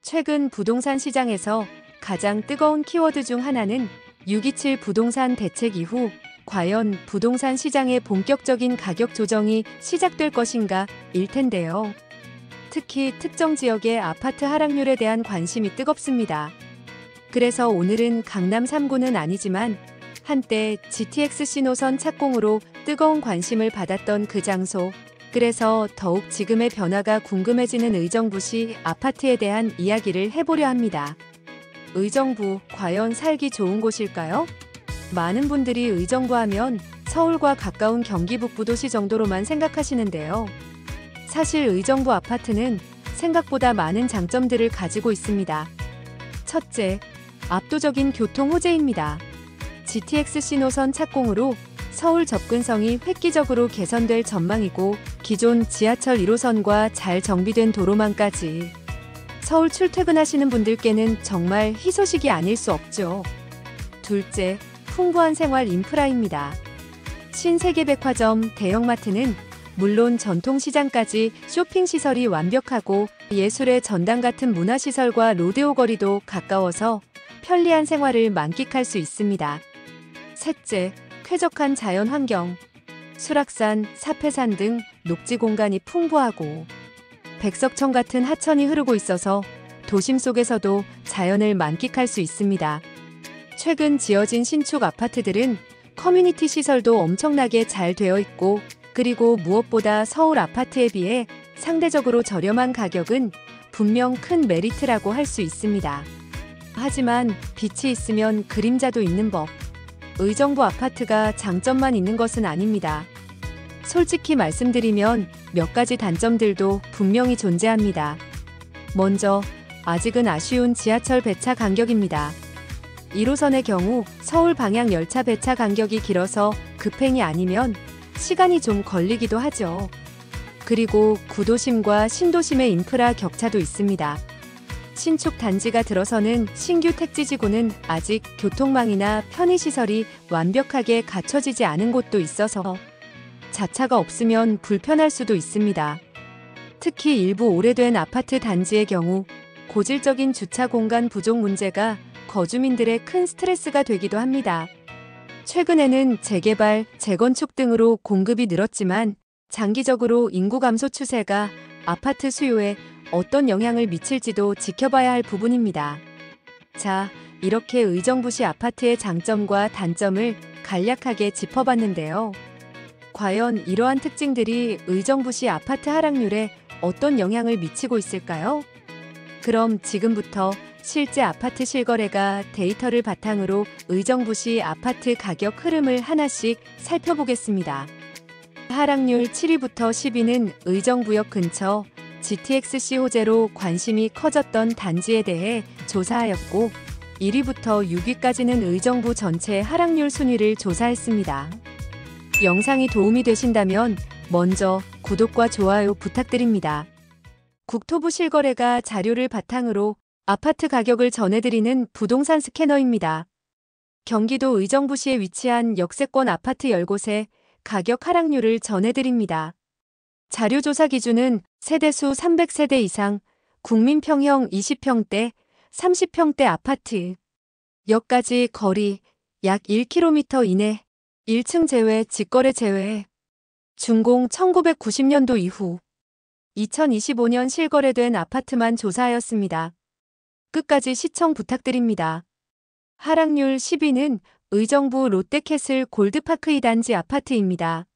최근 부동산 시장에서 가장 뜨거운 키워드 중 하나는 6.27 부동산 대책 이후 과연 부동산 시장의 본격적인 가격 조정이 시작될 것인가 일 텐데요. 특히 특정 지역의 아파트 하락률에 대한 관심이 뜨겁습니다. 그래서 오늘은 강남 3구는 아니지만 한때 GTX-C 노선 착공으로 뜨거운 관심을 받았던 그 장소, 그래서 더욱 지금의 변화가 궁금해지는 의정부시 아파트에 대한 이야기를 해보려 합니다. 의정부, 과연 살기 좋은 곳일까요? 많은 분들이 의정부 하면 서울과 가까운 경기 북부도시 정도로만 생각하시는데요. 사실 의정부 아파트는 생각보다 많은 장점들을 가지고 있습니다. 첫째, 압도적인 교통 호재입니다. GTX-C 노선 착공으로 서울 접근성이 획기적으로 개선될 전망이고 기존 지하철 1호선과 잘 정비된 도로망까지 서울 출퇴근하시는 분들께는 정말 희소식이 아닐 수 없죠. 둘째, 풍부한 생활 인프라입니다. 신세계백화점, 대형마트는 물론 전통시장까지 쇼핑시설이 완벽하고 예술의 전당 같은 문화시설과 로데오 거리도 가까워서 편리한 생활을 만끽할 수 있습니다. 셋째, 쾌적한 자연환경. 수락산, 사패산 등 녹지 공간이 풍부하고 백석천 같은 하천이 흐르고 있어서 도심 속에서도 자연을 만끽할 수 있습니다. 최근 지어진 신축 아파트들은 커뮤니티 시설도 엄청나게 잘 되어 있고 그리고 무엇보다 서울 아파트에 비해 상대적으로 저렴한 가격은 분명 큰 메리트라고 할 수 있습니다. 하지만 빛이 있으면 그림자도 있는 법. 의정부 아파트가 장점만 있는 것은 아닙니다. 솔직히 말씀드리면 몇 가지 단점들도 분명히 존재합니다. 먼저, 아직은 아쉬운 지하철 배차 간격입니다. 1호선의 경우 서울 방향 열차 배차 간격이 길어서 급행이 아니면 시간이 좀 걸리기도 하죠. 그리고 구도심과 신도심의 인프라 격차도 있습니다. 신축 단지가 들어서는 신규 택지지구는 아직 교통망이나 편의시설이 완벽하게 갖춰지지 않은 곳도 있어서 자차가 없으면 불편할 수도 있습니다. 특히 일부 오래된 아파트 단지의 경우 고질적인 주차 공간 부족 문제가 거주민들의 큰 스트레스가 되기도 합니다. 최근에는 재개발, 재건축 등으로 공급이 늘었지만 장기적으로 인구 감소 추세가 아파트 수요에 어떤 영향을 미칠지도 지켜봐야 할 부분입니다. 자, 이렇게 의정부시 아파트의 장점과 단점을 간략하게 짚어봤는데요. 과연 이러한 특징들이 의정부시 아파트 하락률에 어떤 영향을 미치고 있을까요? 그럼 지금부터 실제 아파트 실거래가 데이터를 바탕으로 의정부시 아파트 가격 흐름을 하나씩 살펴보겠습니다. 하락률 7위부터 10위는 의정부역 근처 GTX-C 호재로 관심이 커졌던 단지에 대해 조사하였고 1위부터 6위까지는 의정부 전체 하락률 순위를 조사했습니다. 영상이 도움이 되신다면 먼저 구독과 좋아요 부탁드립니다. 국토부 실거래가 자료를 바탕으로 아파트 가격을 전해드리는 부동산 스캐너입니다. 경기도 의정부시에 위치한 역세권 아파트 10곳의 가격 하락률을 전해드립니다. 자료 조사 기준은 세대수 300세대 이상, 국민평형 20평대, 30평대 아파트, 역까지 거리 약 1km 이내, 1층 제외, 직거래 제외, 준공 1990년도 이후 2025년 실거래된 아파트만 조사하였습니다. 끝까지 시청 부탁드립니다. 하락률 10위는 의정부 롯데캐슬 골드파크 2단지 아파트입니다.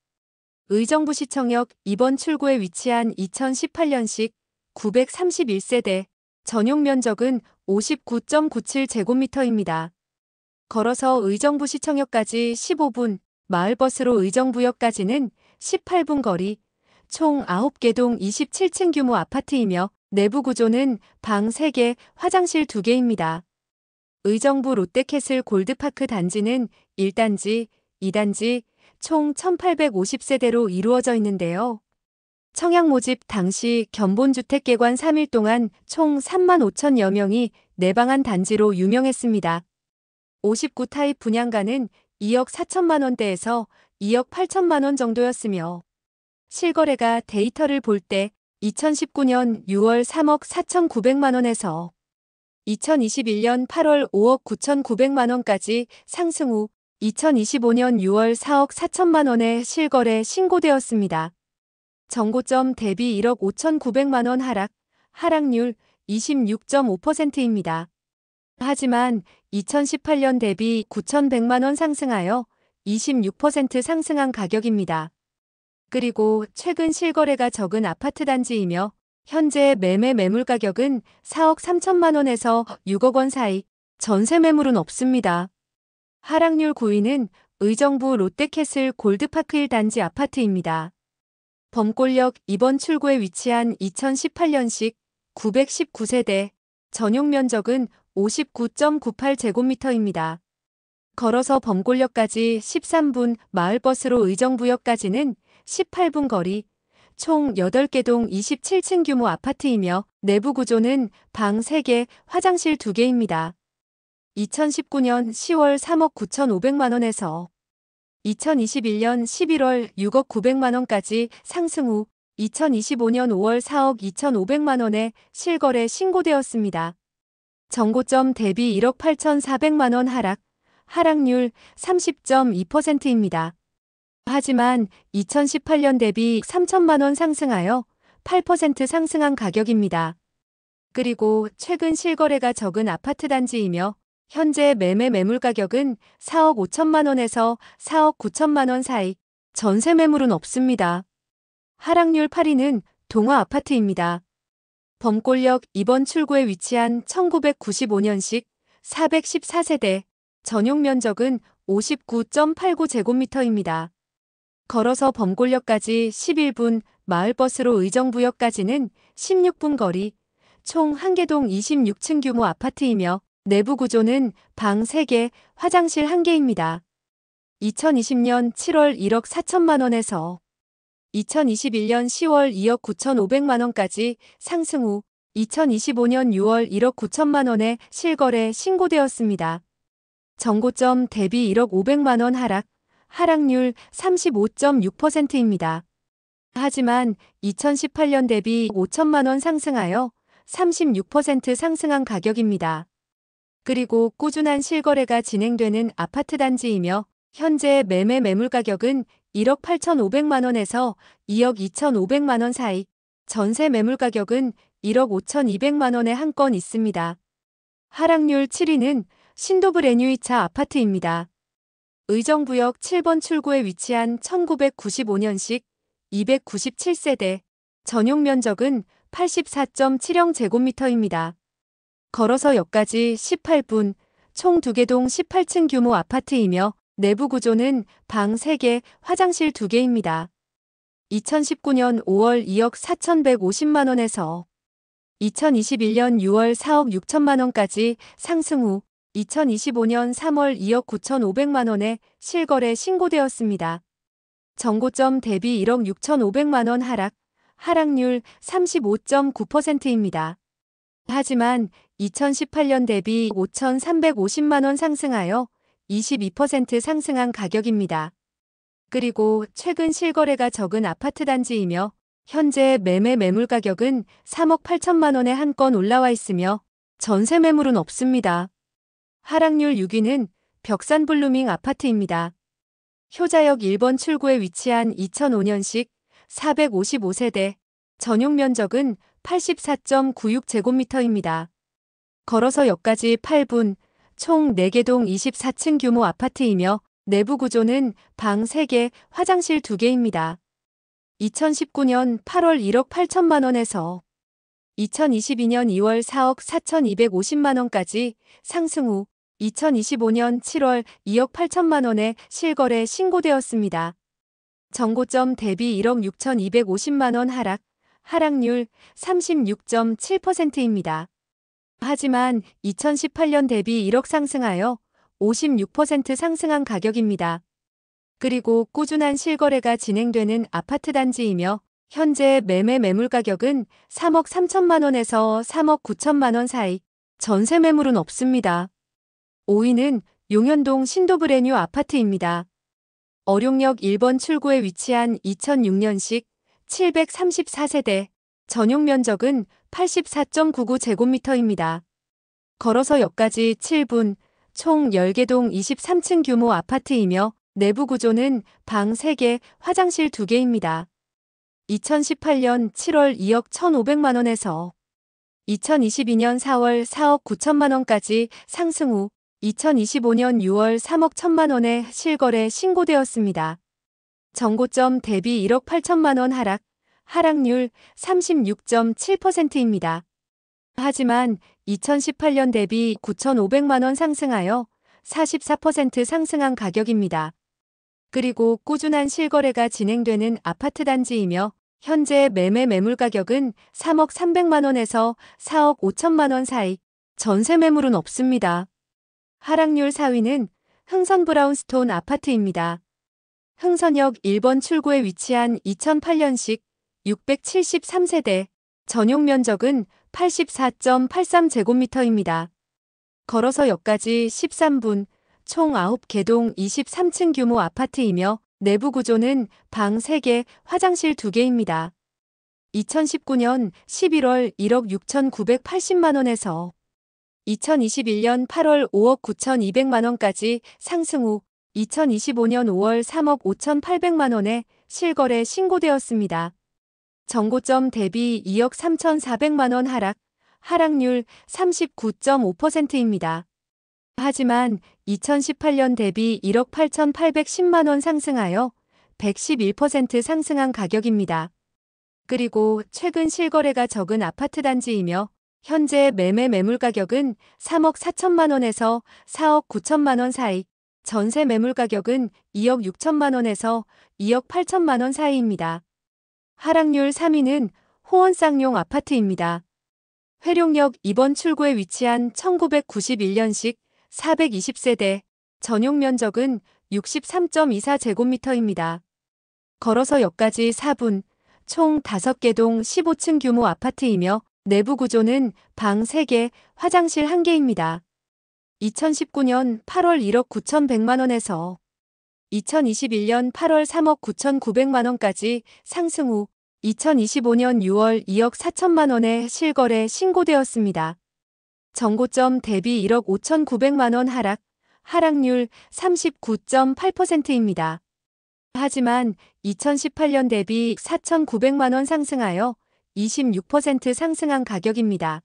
의정부시청역 2번 출구에 위치한 2018년식 931세대, 전용 면적은 59.97제곱미터입니다. 걸어서 의정부시청역까지 15분, 마을버스로 의정부역까지는 18분 거리, 총 9개 동 27층 규모 아파트이며 내부 구조는 방 3개, 화장실 2개입니다. 의정부 롯데캐슬 골드파크 단지는 1단지, 2단지, 총 1850세대로 이루어져 있는데요. 청약 모집 당시 견본주택 개관 3일 동안 총 3만 5천여 명이 내방한 단지로 유명했습니다. 59 타입 분양가는 2억 4천만 원대에서 2억 8천만 원 정도였으며 실거래가 데이터를 볼 때 2019년 6월 3억 4,900만 원에서 2021년 8월 5억 9,900만 원까지 상승 후 2025년 6월 4억 4천만 원에 실거래 신고되었습니다. 정고점 대비 1억 5,900만 원 하락률 26.5%입니다. 하지만 2018년 대비 9,100만 원 상승하여 26% 상승한 가격입니다. 그리고 최근 실거래가 적은 아파트 단지이며 현재 매매 매물 가격은 4억 3천만 원에서 6억 원 사이, 전세 매물은 없습니다. 하락률 9위는 의정부 롯데캐슬 골드파크 1단지 아파트입니다. 범골역 2번 출구에 위치한 2018년식 919세대, 전용 면적은 59.98제곱미터입니다. 걸어서 범골역까지 13분, 마을버스로 의정부역까지는 18분 거리, 총 8개 동 27층 규모 아파트이며 내부 구조는 방 3개, 화장실 2개입니다. 2019년 10월 3억 9,500만 원에서 2021년 11월 6억 900만 원까지 상승 후 2025년 5월 4억 2,500만 원에 실거래 신고되었습니다. 정고점 대비 1억 8,400만 원 하락률 30.2%입니다. 하지만 2018년 대비 3천만 원 상승하여 8% 상승한 가격입니다. 그리고 최근 실거래가 적은 아파트 단지이며 현재 매매 매물 가격은 4억 5천만 원에서 4억 9천만 원 사이, 전세 매물은 없습니다. 하락률 8위는 동화 아파트입니다. 범골역 2번 출구에 위치한 1995년식 414세대, 전용 면적은 59.89제곱미터입니다. 걸어서 범골역까지 11분, 마을버스로 의정부역까지는 16분 거리, 총 1개 동 26층 규모 아파트이며 내부 구조는 방 3개, 화장실 1개입니다. 2020년 7월 1억 4천만 원에서 2021년 10월 2억 9,500만 원까지 상승 후 2025년 6월 1억 9천만 원에 실거래 신고되었습니다. 정고점 대비 1억 500만 원 하락률 35.6%입니다. 하지만 2018년 대비 5천만 원 상승하여 36% 상승한 가격입니다. 그리고 꾸준한 실거래가 진행되는 아파트 단지이며 현재 매매 매물 가격은 1억 8,500만 원에서 2억 2,500만 원 사이, 전세 매물 가격은 1억 5,200만 원에 한 건 있습니다. 하락률 7위는 신도브 레뉴이차 아파트입니다. 의정부역 7번 출구에 위치한 1995년식 297세대, 전용 면적은 84.70제곱미터입니다. 걸어서 역까지 18분, 총 2개 동 18층 규모 아파트이며 내부 구조는 방 3개, 화장실 2개입니다. 2019년 5월 2억 4,150만 원에서 2021년 6월 4억 6천만 원까지 상승 후 2025년 3월 2억 9,500만 원에 실거래 신고되었습니다. 정고점 대비 1억 6,500만 원 하락률 35.9%입니다. 하지만 2018년 대비 5,350만 원 상승하여 22% 상승한 가격입니다. 그리고 최근 실거래가 적은 아파트 단지이며 현재 매매 매물 가격은 3억 8천만 원에 한 건 올라와 있으며 전세 매물은 없습니다. 하락률 6위는 벽산 블루밍 아파트입니다. 효자역 1번 출구에 위치한 2005년식 455세대, 전용 면적은 84.96제곱미터입니다. 걸어서 역까지 8분, 총 4개 동 24층 규모 아파트이며 내부 구조는 방 3개, 화장실 2개입니다. 2019년 8월 1억 8천만 원에서 2022년 2월 4억 4,250만 원까지 상승 후 2025년 7월 2억 8천만 원에 실거래 신고되었습니다. 정고점 대비 1억 6,250만 원 하락률 36.7%입니다. 하지만 2018년 대비 1억 상승하여 56% 상승한 가격입니다. 그리고 꾸준한 실거래가 진행되는 아파트 단지이며 현재 매매 매물 가격은 3억 3천만 원에서 3억 9천만 원 사이, 전세 매물은 없습니다. 5위는 용현동 신도브레뉴 아파트입니다. 어룡역 1번 출구에 위치한 2006년식 734세대, 전용 면적은 84.99제곱미터입니다. 걸어서 역까지 7분, 총 10개 동 23층 규모 아파트이며 내부 구조는 방 3개, 화장실 2개입니다. 2018년 7월 2억 1,500만 원에서 2022년 4월 4억 9천만 원까지 상승 후 2025년 6월 3억 1천만 원에 실거래 신고되었습니다. 정고점 대비 1억 8천만 원 하락, 하락률 36.7%입니다. 하지만 2018년 대비 9,500만 원 상승하여 44% 상승한 가격입니다. 그리고 꾸준한 실거래가 진행되는 아파트 단지이며 현재 매매 매물 가격은 3억 300만 원에서 4억 5천만 원 사이, 전세 매물은 없습니다. 하락률 4위는 흥선 브라운스톤 아파트입니다. 흥선역 1번 출구에 위치한 2008년식 673세대, 전용 면적은 84.83제곱미터입니다. 걸어서 역까지 13분, 총 9개 동 23층 규모 아파트이며 내부 구조는 방 3개, 화장실 2개입니다. 2019년 11월 1억 6,980만 원에서 2021년 8월 5억 9,200만 원까지 상승 후 2025년 5월 3억 5,800만 원에 실거래 신고되었습니다. 정고점 대비 2억 3,400만 원 하락, 하락률 39.5%입니다. 하지만 2018년 대비 1억 8,810만 원 상승하여 111% 상승한 가격입니다. 그리고 최근 실거래가 적은 아파트 단지이며 현재 매매 매물 가격은 3억 4천만 원에서 4억 9천만 원 사이, 전세 매물 가격은 2억 6천만 원에서 2억 8천만 원 사이입니다. 하락률 3위는 호원 쌍용 아파트입니다. 회룡역 2번 출구에 위치한 1991년식 420세대, 전용 면적은 63.24제곱미터입니다. 걸어서 역까지 4분, 총 5개 동 15층 규모 아파트이며 내부 구조는 방 3개, 화장실 1개입니다. 2019년 8월 1억 9,100만 원에서 2021년 8월 3억 9,900만 원까지 상승 후 2025년 6월 2억 4천만 원에 실거래 신고되었습니다. 정고점 대비 1억 5,900만 원 하락, 하락률 39.8%입니다. 하지만 2018년 대비 4,900만 원 상승하여 26% 상승한 가격입니다.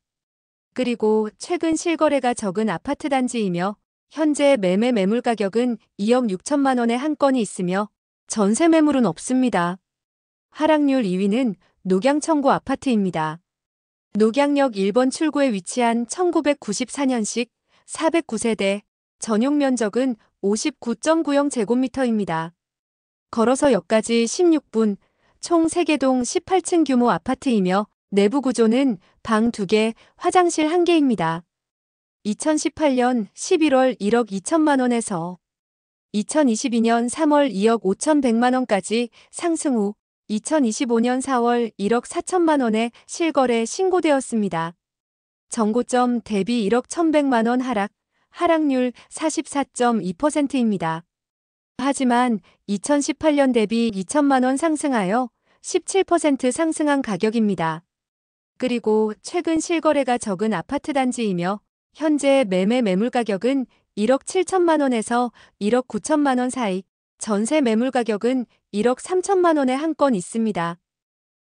그리고 최근 실거래가 적은 아파트 단지이며 현재 매매 매물 가격은 2억 6천만 원에 한 건이 있으며 전세 매물은 없습니다. 하락률 2위는 녹양청구 아파트입니다. 녹양역 1번 출구에 위치한 1994년식 409세대, 전용 면적은 59.90제곱미터입니다. 걸어서 역까지 16분, 총 3개 동 18층 규모 아파트이며 내부 구조는 방 2개, 화장실 1개입니다. 2018년 11월 1억 2천만 원에서 2022년 3월 2억 5,100만 원까지 상승 후 2025년 4월 1억 4천만 원에 실거래 신고되었습니다. 정고점 대비 1억 1,100만 원 하락, 하락률 44.2%입니다. 하지만 2018년 대비 2천만 원 상승하여 17% 상승한 가격입니다. 그리고 최근 실거래가 적은 아파트 단지이며 현재 매매 매물 가격은 1억 7천만 원에서 1억 9천만 원 사이, 전세 매물 가격은 1억 3천만 원에 한 건 있습니다.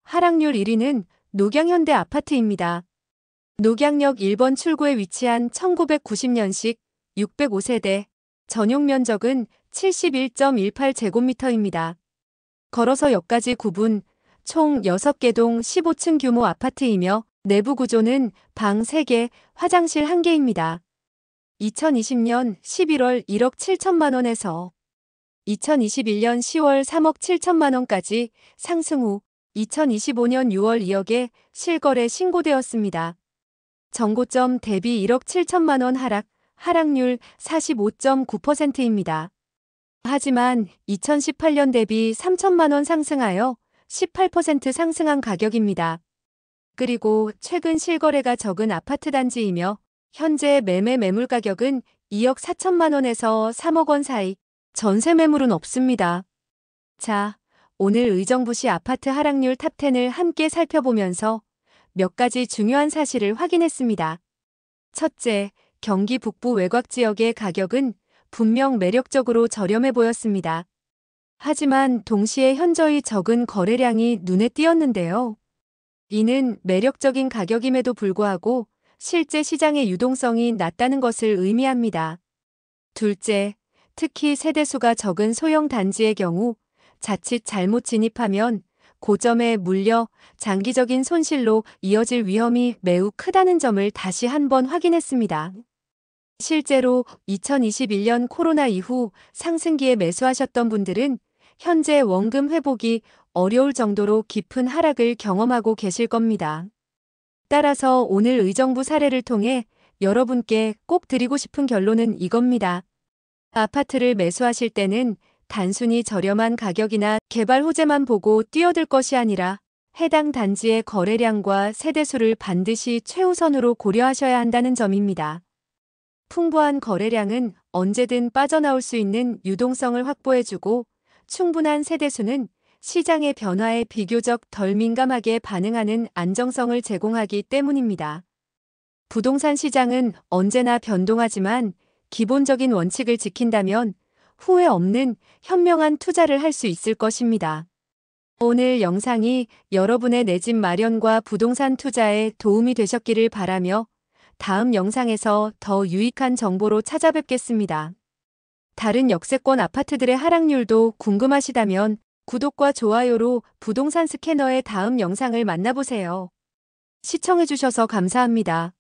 하락률 1위는 녹양현대 아파트입니다. 녹양역 1번 출구에 위치한 1990년식 605세대, 전용 면적은 71.18제곱미터입니다. 걸어서 역까지 9분, 총 6개 동 15층 규모 아파트이며 내부 구조는 방 3개, 화장실 1개입니다. 2020년 11월 1억 7천만 원에서 2021년 10월 3억 7천만 원까지 상승 후 2025년 6월 2억에 실거래 신고되었습니다. 정고점 대비 1억 7천만 원 하락, 하락률 45.9%입니다. 하지만 2018년 대비 3천만 원 상승하여 18% 상승한 가격입니다. 그리고 최근 실거래가 적은 아파트 단지이며 현재 매매 매물 가격은 2억 4천만 원에서 3억 원 사이, 전세 매물은 없습니다. 자, 오늘 의정부시 아파트 하락률 탑10을 함께 살펴보면서 몇 가지 중요한 사실을 확인했습니다. 첫째, 경기 북부 외곽 지역의 가격은 분명 매력적으로 저렴해 보였습니다. 하지만 동시에 현저히 적은 거래량이 눈에 띄었는데요. 이는 매력적인 가격임에도 불구하고 실제 시장의 유동성이 낮다는 것을 의미합니다. 둘째, 특히 세대수가 적은 소형 단지의 경우 자칫 잘못 진입하면 고점에 물려 장기적인 손실로 이어질 위험이 매우 크다는 점을 다시 한번 확인했습니다. 실제로 2021년 코로나 이후 상승기에 매수하셨던 분들은 현재 원금 회복이 어려울 정도로 깊은 하락을 경험하고 계실 겁니다. 따라서 오늘 의정부 사례를 통해 여러분께 꼭 드리고 싶은 결론은 이겁니다. 아파트를 매수하실 때는 단순히 저렴한 가격이나 개발 호재만 보고 뛰어들 것이 아니라 해당 단지의 거래량과 세대수를 반드시 최우선으로 고려하셔야 한다는 점입니다. 풍부한 거래량은 언제든 빠져나올 수 있는 유동성을 확보해주고 충분한 세대수는 시장의 변화에 비교적 덜 민감하게 반응하는 안정성을 제공하기 때문입니다. 부동산 시장은 언제나 변동하지만 기본적인 원칙을 지킨다면 후회 없는 현명한 투자를 할 수 있을 것입니다. 오늘 영상이 여러분의 내 집 마련과 부동산 투자에 도움이 되셨기를 바라며 다음 영상에서 더 유익한 정보로 찾아뵙겠습니다. 다른 역세권 아파트들의 하락률도 궁금하시다면 구독과 좋아요로 부동산 스캐너의 다음 영상을 만나보세요. 시청해주셔서 감사합니다.